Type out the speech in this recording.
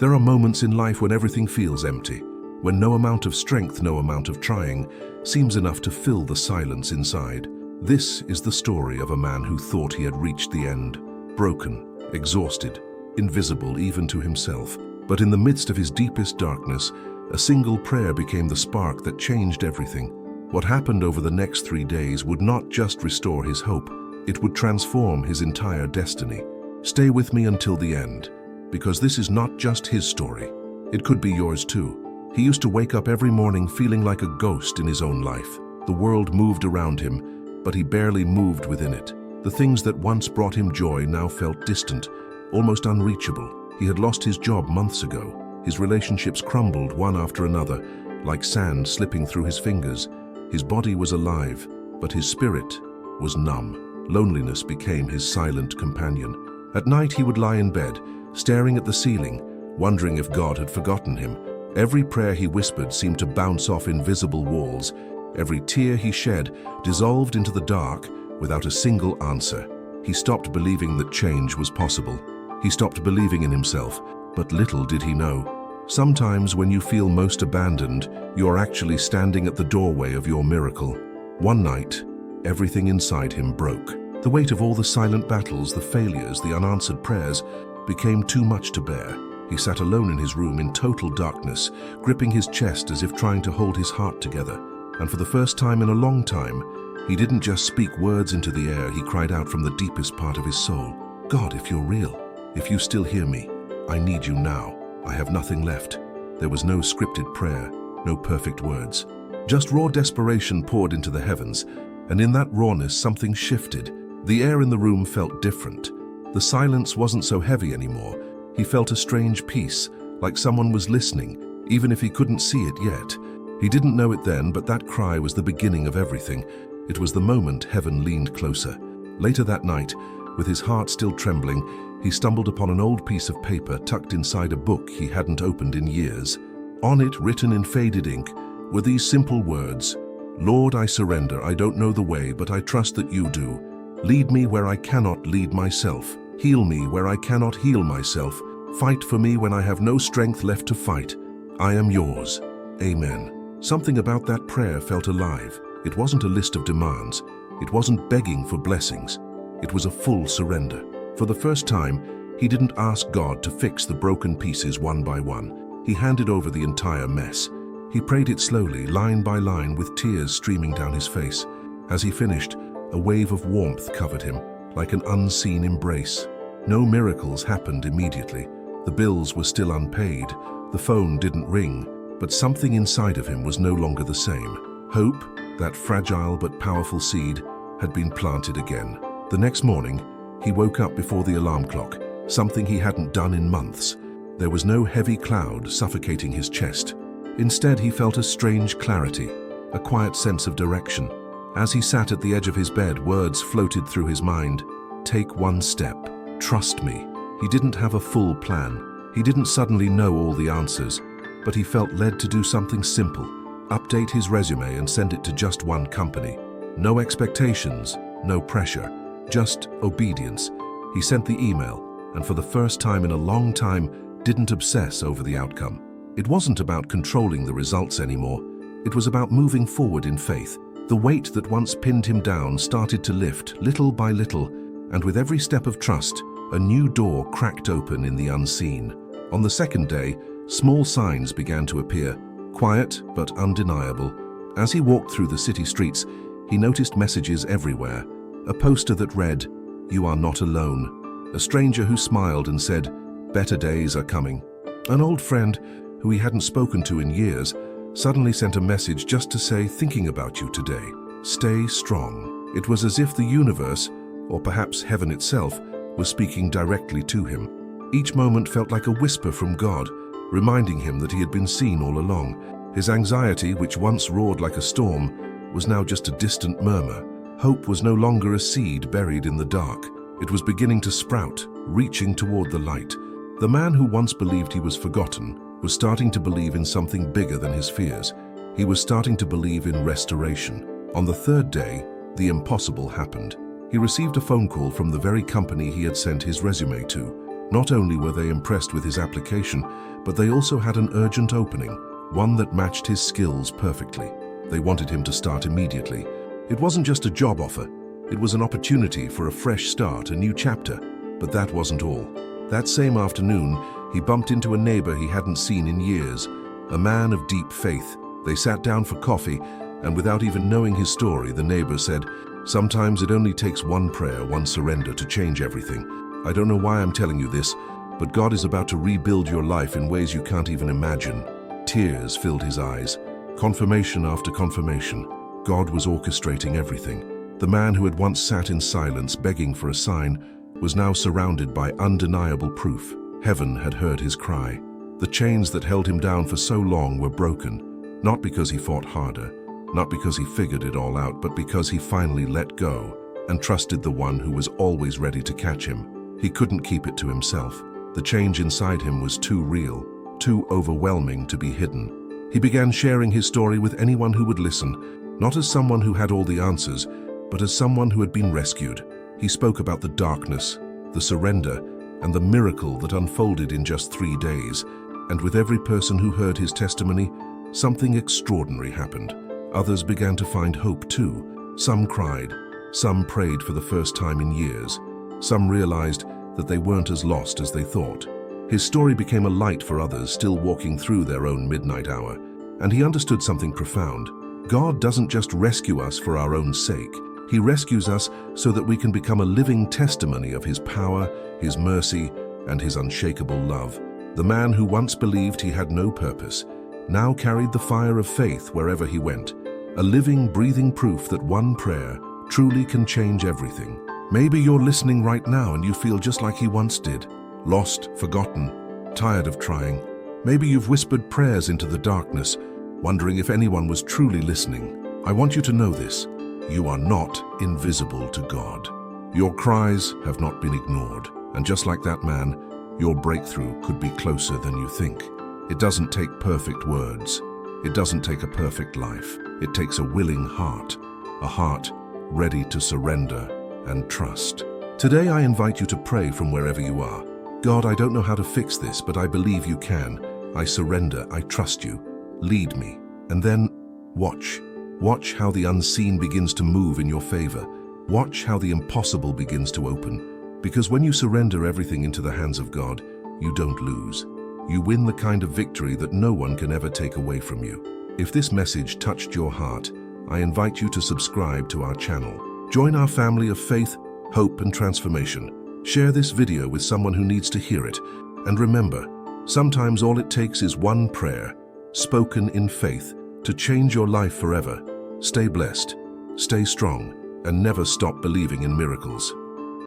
There are moments in life when everything feels empty, when no amount of strength, no amount of trying, seems enough to fill the silence inside. This is the story of a man who thought he had reached the end, broken, exhausted, invisible even to himself. But in the midst of his deepest darkness, a single prayer became the spark that changed everything. What happened over the next 3 days would not just restore his hope, it would transform his entire destiny. Stay with me until the end, because this is not just his story. It could be yours too. He used to wake up every morning feeling like a ghost in his own life. The world moved around him, but he barely moved within it. The things that once brought him joy now felt distant, almost unreachable. He had lost his job months ago. His relationships crumbled one after another, like sand slipping through his fingers. His body was alive, but his spirit was numb. Loneliness became his silent companion. At night he would lie in bed, staring at the ceiling, wondering if God had forgotten him. Every prayer he whispered seemed to bounce off invisible walls. Every tear he shed dissolved into the dark without a single answer. He stopped believing that change was possible. He stopped believing in himself, but little did he know. Sometimes when you feel most abandoned, you are actually standing at the doorway of your miracle. One night, everything inside him broke. The weight of all the silent battles, the failures, the unanswered prayers became too much to bear. He sat alone in his room in total darkness, gripping his chest as if trying to hold his heart together. And for the first time in a long time, he didn't just speak words into the air, he cried out from the deepest part of his soul. God, if you're real, if you still hear me, I need you now. I have nothing left. There was no scripted prayer, no perfect words. Just raw desperation poured into the heavens, and in that rawness something shifted. The air in the room felt different. The silence wasn't so heavy anymore. He felt a strange peace, like someone was listening, even if he couldn't see it yet. He didn't know it then, but that cry was the beginning of everything. It was the moment heaven leaned closer. Later that night, with his heart still trembling, he stumbled upon an old piece of paper tucked inside a book he hadn't opened in years. On it, written in faded ink, were these simple words: Lord, I surrender. I don't know the way, but I trust that you do. Lead me where I cannot lead myself. Heal me where I cannot heal myself. Fight for me when I have no strength left to fight. I am yours. Amen. Something about that prayer felt alive. It wasn't a list of demands. It wasn't begging for blessings. It was a full surrender. For the first time, he didn't ask God to fix the broken pieces one by one. He handed over the entire mess. He prayed it slowly, line by line, with tears streaming down his face. As he finished, a wave of warmth covered him, like an unseen embrace. No miracles happened immediately. The bills were still unpaid. The phone didn't ring, but something inside of him was no longer the same. Hope, that fragile but powerful seed, had been planted again. The next morning, he woke up before the alarm clock, something he hadn't done in months. There was no heavy cloud suffocating his chest. Instead, he felt a strange clarity, a quiet sense of direction. As he sat at the edge of his bed, words floated through his mind. Take one step. Trust me. He didn't have a full plan. He didn't suddenly know all the answers, but he felt led to do something simple. Update his resume and send it to just one company. No expectations, no pressure, just obedience. He sent the email, and for the first time in a long time, didn't obsess over the outcome. It wasn't about controlling the results anymore. It was about moving forward in faith. The weight that once pinned him down started to lift, little by little, and with every step of trust, a new door cracked open in the unseen. On the second day, small signs began to appear, quiet but undeniable. As he walked through the city streets, he noticed messages everywhere. A poster that read, "You are not alone." A stranger who smiled and said, "Better days are coming." An old friend, who he hadn't spoken to in years, suddenly sent a message just to say, "Thinking about you today. Stay strong." It was as if the universe, or perhaps heaven itself, was speaking directly to him. Each moment felt like a whisper from God, reminding him that he had been seen all along. His anxiety, which once roared like a storm, was now just a distant murmur. Hope was no longer a seed buried in the dark. It was beginning to sprout, reaching toward the light. The man who once believed he was forgotten was starting to believe in something bigger than his fears. He was starting to believe in restoration. On the third day, the impossible happened. He received a phone call from the very company he had sent his resume to. Not only were they impressed with his application, but they also had an urgent opening, one that matched his skills perfectly. They wanted him to start immediately. It wasn't just a job offer. It was an opportunity for a fresh start, a new chapter. But that wasn't all. That same afternoon, he bumped into a neighbor he hadn't seen in years, a man of deep faith. They sat down for coffee, and without even knowing his story, the neighbor said, "Sometimes it only takes one prayer, one surrender to change everything. I don't know why I'm telling you this, but God is about to rebuild your life in ways you can't even imagine." Tears filled his eyes. Confirmation after confirmation. God was orchestrating everything. The man who had once sat in silence begging for a sign was now surrounded by undeniable proof. Heaven had heard his cry. The chains that held him down for so long were broken, not because he fought harder, not because he figured it all out, but because he finally let go and trusted the one who was always ready to catch him. He couldn't keep it to himself. The change inside him was too real, too overwhelming to be hidden. He began sharing his story with anyone who would listen, not as someone who had all the answers, but as someone who had been rescued. He spoke about the darkness, the surrender, and the miracle that unfolded in just 3 days. And with every person who heard his testimony, something extraordinary happened. Others began to find hope too. Some cried, some prayed for the first time in years. Some realized that they weren't as lost as they thought. His story became a light for others still walking through their own midnight hour. And he understood something profound. God doesn't just rescue us for our own sake. He rescues us so that we can become a living testimony of his power, his mercy, and his unshakable love. The man who once believed he had no purpose now carried the fire of faith wherever he went, a living, breathing proof that one prayer truly can change everything. Maybe you're listening right now and you feel just like he once did, lost, forgotten, tired of trying. Maybe you've whispered prayers into the darkness, wondering if anyone was truly listening. I want you to know this. You are not invisible to God. Your cries have not been ignored. And just like that man, your breakthrough could be closer than you think. It doesn't take perfect words. It doesn't take a perfect life. It takes a willing heart, a heart ready to surrender and trust. Today I invite you to pray from wherever you are. God, I don't know how to fix this, but I believe you can. I surrender, I trust you. Lead me. And then watch. Watch how the unseen begins to move in your favor. Watch how the impossible begins to open. Because when you surrender everything into the hands of God, you don't lose. You win the kind of victory that no one can ever take away from you. If this message touched your heart, I invite you to subscribe to our channel. Join our family of faith, hope, and transformation. Share this video with someone who needs to hear it. And remember, sometimes all it takes is one prayer, spoken in faith, to change your life forever. Stay blessed, stay strong, and never stop believing in miracles.